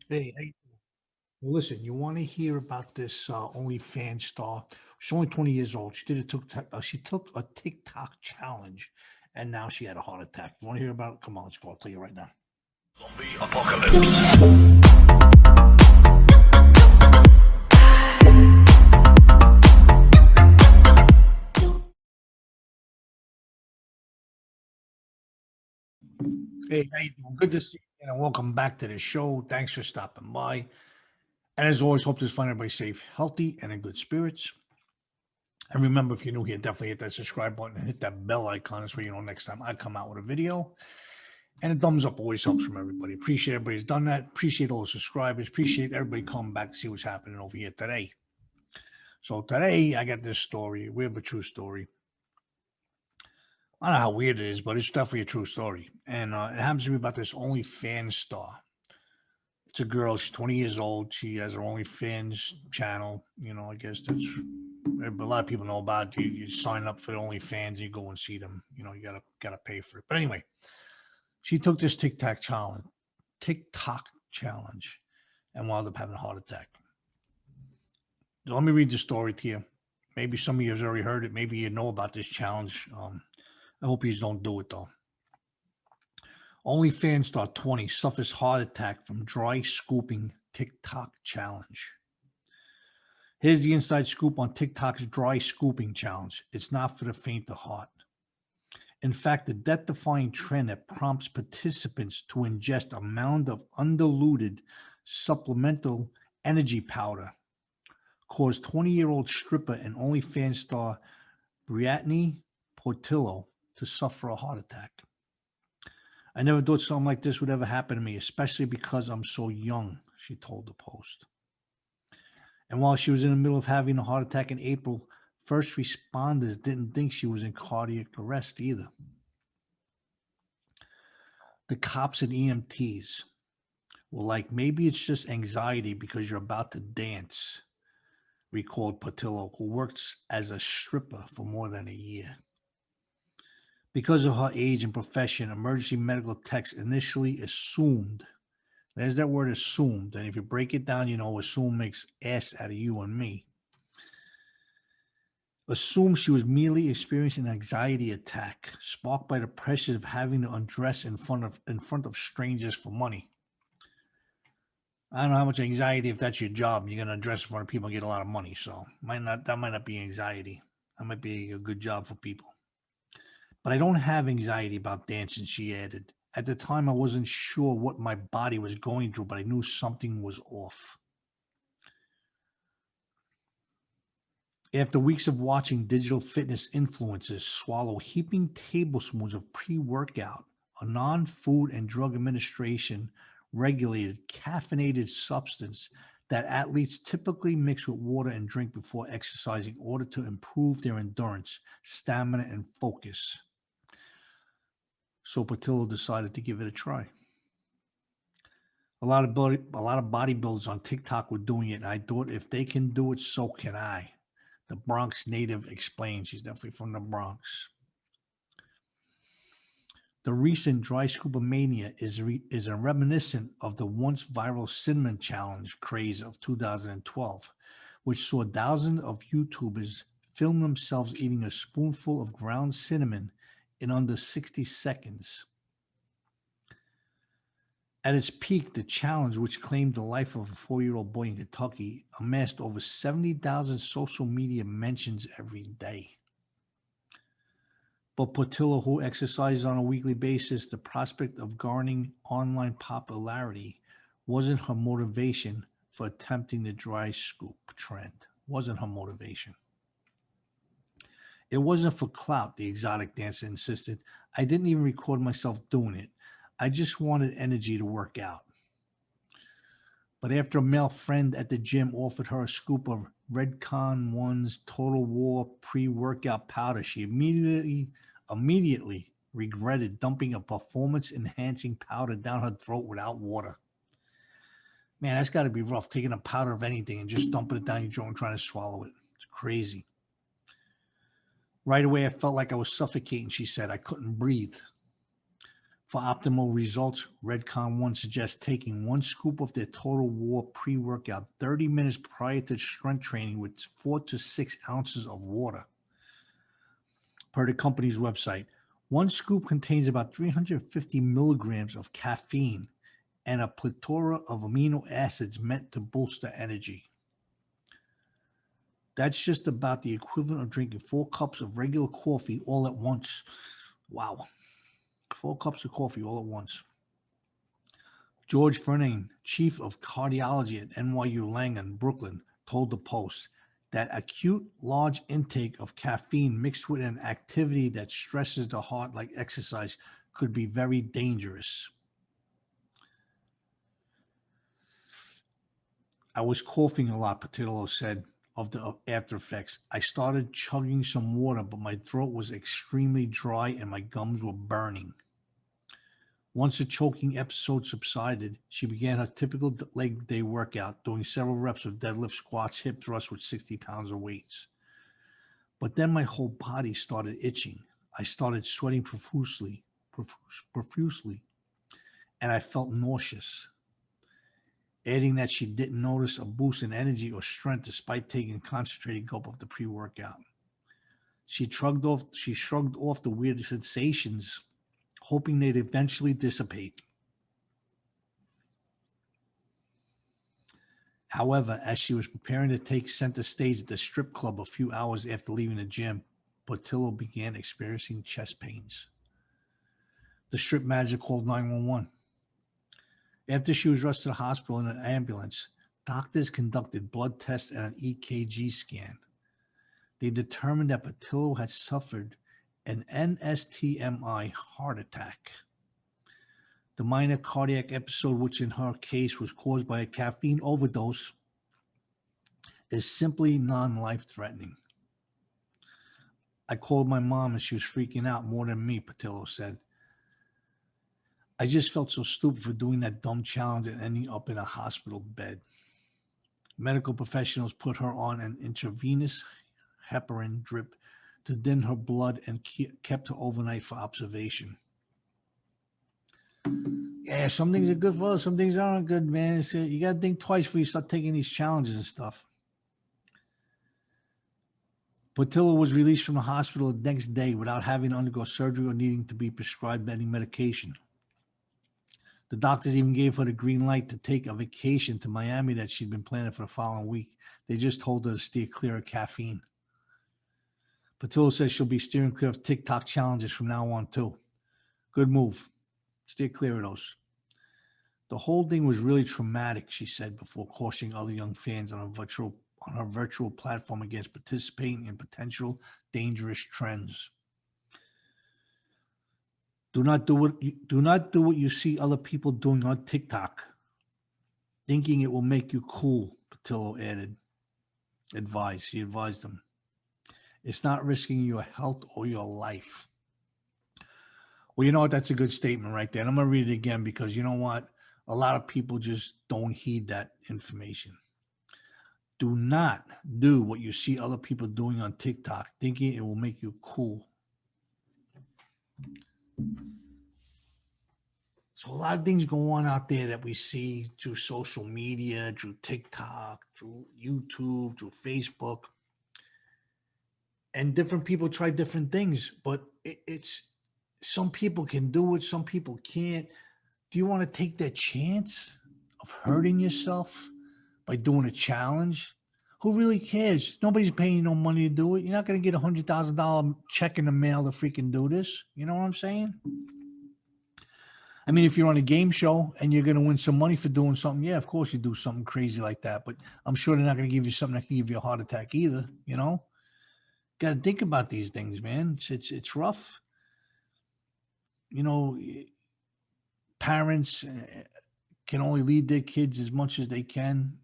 Hey, well, listen, you want to hear about this OnlyFans star? She's only 20 years old. She took a TikTok challenge, and now she had a heart attack. You want to hear about it? Come on, let's go. I'll tell you right now. Zombie apocalypse. Hey, how you doing? Good to see you, and welcome back to the show. Thanks for stopping by. And as always, hope to find everybody safe, healthy, and in good spirits. And remember, if you're new here, definitely hit that subscribe button and hit that bell icon so you know next time I come out with a video. And a thumbs up always helps from everybody. Appreciate everybody's done that. Appreciate all the subscribers. Appreciate everybody coming back to see what's happening over here today. So today I got this story. We have a true story. I don't know how weird it is, but it's definitely a true story. And it happens to be about this OnlyFans star. It's a girl. She's 20 years old. She has her OnlyFans channel. I guess that's a lot of people know about it. You sign up for the OnlyFans, you go and see them. You gotta pay for it. But anyway, she took this TikTok challenge and wound up having a heart attack. So let me read the story to you. Maybe some of you have already heard it. Maybe you know about this challenge. I hope you don't do it though. OnlyFans star 20 suffers heart attack from dry scooping TikTok challenge. Here's the inside scoop on TikTok's dry scooping challenge. It's not for the faint of heart. In fact, the death defying trend that prompts participants to ingest a mound of undiluted supplemental energy powder caused 20-year-old stripper and OnlyFans star Brittany Portillo to suffer a heart attack. I never thought something like this would ever happen to me, especially because I'm so young, she told the Post. And while she was in the middle of having a heart attack in April, first responders didn't think she was in cardiac arrest either. The cops and EMTs were like, maybe it's just anxiety because you're about to dance, recalled Patillo, who works as a stripper for more than a year. Because of her age and profession, emergency medical techs initially assumed, there's that word assumed, and if you break it down, assume makes ass out of you and me. Assumed she was merely experiencing an anxiety attack sparked by the pressure of having to undress in front of strangers for money. I don't know how much anxiety if that's your job. You're gonna dress in front of people and get a lot of money. So that might not be anxiety. That might be a good job for people. But I don't have anxiety about dancing, she added. At the time I wasn't sure what my body was going through, but I knew something was off. After weeks of watching digital fitness influencers swallow heaping tablespoons of pre-workout, a non-food and drug administration regulated caffeinated substance that athletes typically mix with water and drink before exercising in order to improve their endurance, stamina, and focus. So Patillo decided to give it a try. A lot of bodybuilders on TikTok were doing it, and I thought if they can do it, so can I. The Bronx native explains. She's definitely from the Bronx. The recent dry scuba mania is a reminiscent of the once viral cinnamon challenge craze of 2012, which saw thousands of YouTubers film themselves eating a spoonful of ground cinnamon in under 60 seconds. At its peak, the challenge, which claimed the life of a 4-year-old boy in Kentucky, amassed over 70,000 social media mentions every day. But Portillo, who exercises on a weekly basis, the prospect of garnering online popularity wasn't her motivation for attempting the dry scoop trend. Wasn't her motivation. It wasn't for clout, the exotic dancer insisted. I didn't even record myself doing it. I just wanted energy to work out. But after a male friend at the gym offered her a scoop of Redcon One's Total War pre-workout powder, she immediately regretted dumping a performance-enhancing powder down her throat without water. Man, that's got to be rough, taking a powder of anything and just dumping it down your throat and trying to swallow it. It's crazy. Right away, I felt like I was suffocating, she said. I couldn't breathe. For optimal results, Redcon One suggests taking 1 scoop of their Total War pre-workout 30 minutes prior to strength training with 4 to 6 ounces of water. Per the company's website, 1 scoop contains about 350 milligrams of caffeine and a plethora of amino acids meant to bolster energy. That's just about the equivalent of drinking 4 cups of regular coffee all at once. Wow. 4 cups of coffee all at once. George Fernand, chief of cardiology at NYU Langone, Brooklyn, told the Post that acute large intake of caffeine mixed with an activity that stresses the heart like exercise could be very dangerous. I was coughing a lot, Patillo said, of the after effects. I started chugging some water, but my throat was extremely dry and my gums were burning. Once the choking episode subsided, she began her typical leg day workout, doing several reps of deadlift, squats, hip thrusts with 60 pounds of weights. But then my whole body started itching. I started sweating profusely, and I felt nauseous. Adding that she didn't notice a boost in energy or strength despite taking a concentrated gulp of the pre-workout. She shrugged off the weird sensations, hoping they'd eventually dissipate. However, as she was preparing to take center stage at the strip club a few hours after leaving the gym, Portillo began experiencing chest pains. The strip manager called 911. After she was rushed to the hospital in an ambulance, doctors conducted blood tests and an EKG scan. They determined that Portillo had suffered an NSTMI heart attack. The minor cardiac episode, which in her case was caused by a caffeine overdose, is simply non-life-threatening. I called my mom and she was freaking out more than me, Portillo said. I just felt so stupid for doing that dumb challenge and ending up in a hospital bed. Medical professionals put her on an intravenous heparin drip to thin her blood and kept her overnight for observation. Yeah, some things are good for us, some things aren't good, man. You got to think twice before you start taking these challenges and stuff. Portillo was released from the hospital the next day without having to undergo surgery or needing to be prescribed any medication. The doctors even gave her the green light to take a vacation to Miami that she'd been planning for the following week. They just told her to steer clear of caffeine. Portillo says she'll be steering clear of TikTok challenges from now on, too. Good move. Steer clear of those. The whole thing was really traumatic, she said, before cautioning other young fans on her virtual platform against participating in potential dangerous trends. Do not do what you see other people doing on TikTok, thinking it will make you cool, Portillo advised them. It's not risking your health or your life. Well, you know what? That's a good statement right there. And I'm going to read it again because you know what? A lot of people just don't heed that information. Do not do what you see other people doing on TikTok, thinking it will make you cool. So a lot of things go on out there that we see through social media, through TikTok, through YouTube, through Facebook. And different people try different things, but it's some people can do it, some people can't. Do you want to take that chance of hurting yourself by doing a challenge? Who really cares? Nobody's paying you no money to do it. You're not going to get $100,000 check in the mail to freaking do this. You know what I'm saying? I mean, if you're on a game show and you're going to win some money for doing something, yeah, of course you do something crazy like that. But I'm sure they're not going to give you something that can give you a heart attack either, you know? Got to think about these things, man. It's rough. You know, parents can only lead their kids as much as they can.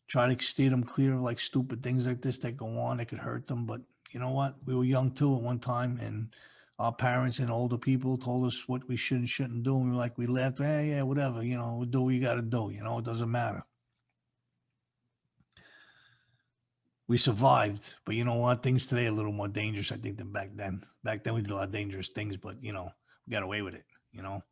Try to steer them clear of like stupid things like this that go on that could hurt them. But you know what? We were young too at one time, and our parents and older people told us what we should and shouldn't do. And we laughed, yeah, whatever, you know, we'll do what you got to do. You know, it doesn't matter. We survived, but you know what? Things today are a little more dangerous, I think, than back then. Back then we did a lot of dangerous things, but you know, we got away with it. you know.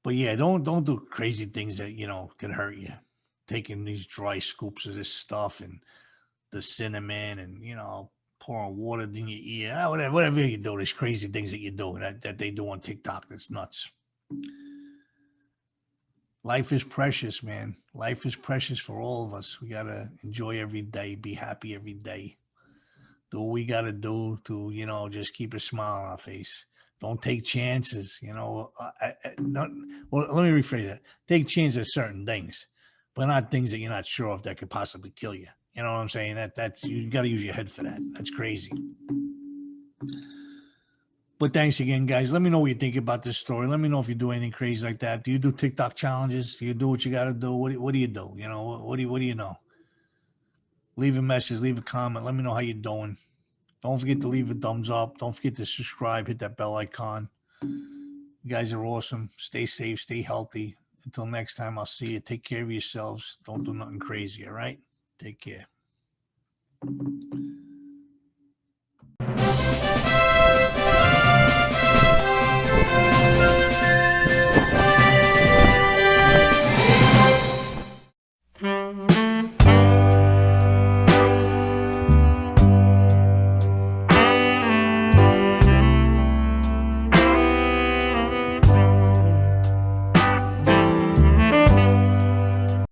But yeah, don't do crazy things that, can hurt you. Taking these dry scoops of this stuff and the cinnamon and, pouring water in your ear, whatever you do, these crazy things that you do that they do on TikTok. That's nuts. Life is precious, man. Life is precious for all of us. We got to enjoy every day, be happy every day. Do what we got to do to, just keep a smile on our face. Don't take chances, well, let me rephrase that. Take chances at certain things, but not things that you're not sure of that could possibly kill you. You know what I'm saying? That's you got to use your head for that. That's crazy. But thanks again, guys. Let me know what you think about this story. Let me know if you do anything crazy like that. Do you do TikTok challenges? Do you do what you got to do? What do you do? What do you know? Leave a message, leave a comment. Let me know how you're doing. Don't forget to leave a thumbs up. Don't forget to subscribe. Hit that bell icon. You guys are awesome. Stay safe. Stay healthy. Until next time, I'll see you. Take care of yourselves. Don't do nothing crazy, all right? Take care.